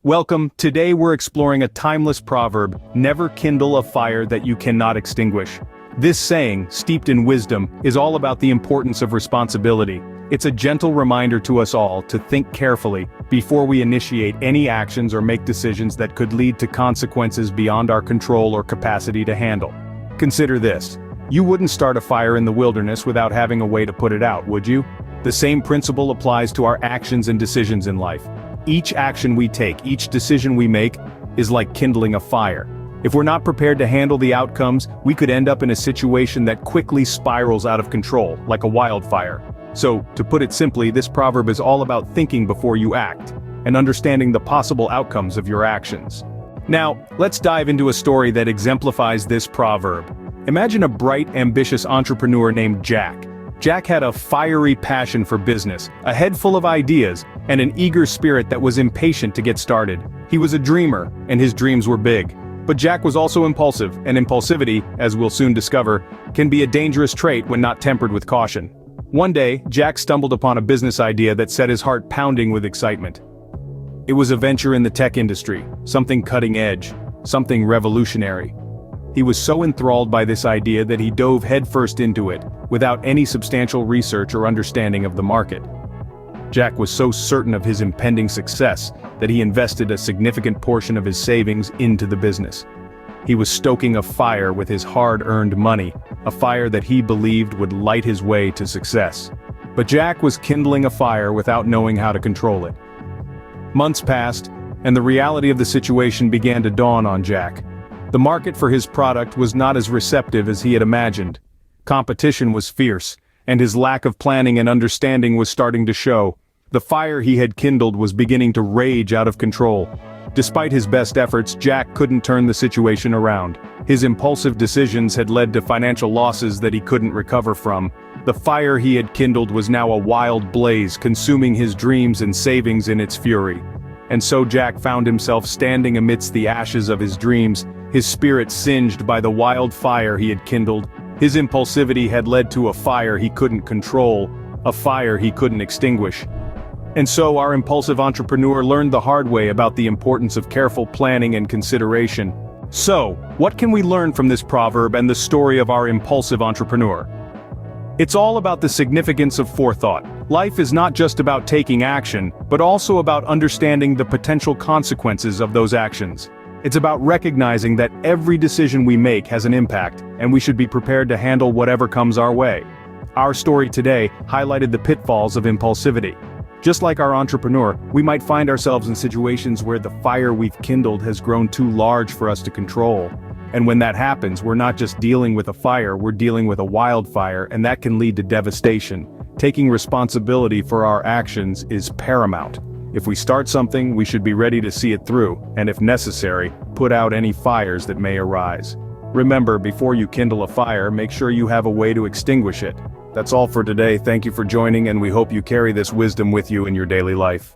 Welcome. Today we're exploring a timeless proverb: never kindle a fire that you cannot extinguish. This saying, steeped in wisdom, is all about the importance of responsibility. It's a gentle reminder to us all to think carefully before we initiate any actions or make decisions that could lead to consequences beyond our control or capacity to handle. Consider this. You wouldn't start a fire in the wilderness without having a way to put it out, would you? The same principle applies to our actions and decisions in life. Each action we take, each decision we make, is like kindling a fire. If we're not prepared to handle the outcomes, we could end up in a situation that quickly spirals out of control, like a wildfire. So, to put it simply, this proverb is all about thinking before you act, and understanding the possible outcomes of your actions. Now, let's dive into a story that exemplifies this proverb. Imagine a bright, ambitious entrepreneur named Jack. Jack had a fiery passion for business, a head full of ideas, and an eager spirit that was impatient to get started. He was a dreamer, and his dreams were big. But Jack was also impulsive, and impulsivity, as we'll soon discover, can be a dangerous trait when not tempered with caution. One day, Jack stumbled upon a business idea that set his heart pounding with excitement. It was a venture in the tech industry, something cutting edge, something revolutionary. He was so enthralled by this idea that he dove headfirst into it, without any substantial research or understanding of the market. Jack was so certain of his impending success that he invested a significant portion of his savings into the business. He was stoking a fire with his hard-earned money, a fire that he believed would light his way to success. But Jack was kindling a fire without knowing how to control it. Months passed, and the reality of the situation began to dawn on Jack. The market for his product was not as receptive as he had imagined. Competition was fierce, and his lack of planning and understanding was starting to show. The fire he had kindled was beginning to rage out of control. Despite his best efforts, Jack couldn't turn the situation around. His impulsive decisions had led to financial losses that he couldn't recover from. The fire he had kindled was now a wild blaze, consuming his dreams and savings in its fury. And so Jack found himself standing amidst the ashes of his dreams, his spirit singed by the wild fire he had kindled. His impulsivity had led to a fire he couldn't control, a fire he couldn't extinguish. And so our impulsive entrepreneur learned the hard way about the importance of careful planning and consideration. So, what can we learn from this proverb and the story of our impulsive entrepreneur? It's all about the significance of forethought. Life is not just about taking action, but also about understanding the potential consequences of those actions. It's about recognizing that every decision we make has an impact, and we should be prepared to handle whatever comes our way. Our story today highlighted the pitfalls of impulsivity. Just like our entrepreneur, we might find ourselves in situations where the fire we've kindled has grown too large for us to control. And when that happens, we're not just dealing with a fire, we're dealing with a wildfire, and that can lead to devastation. Taking responsibility for our actions is paramount. If we start something, we should be ready to see it through, and if necessary, put out any fires that may arise. Remember, before you kindle a fire, make sure you have a way to extinguish it. That's all for today. Thank you for joining, and we hope you carry this wisdom with you in your daily life.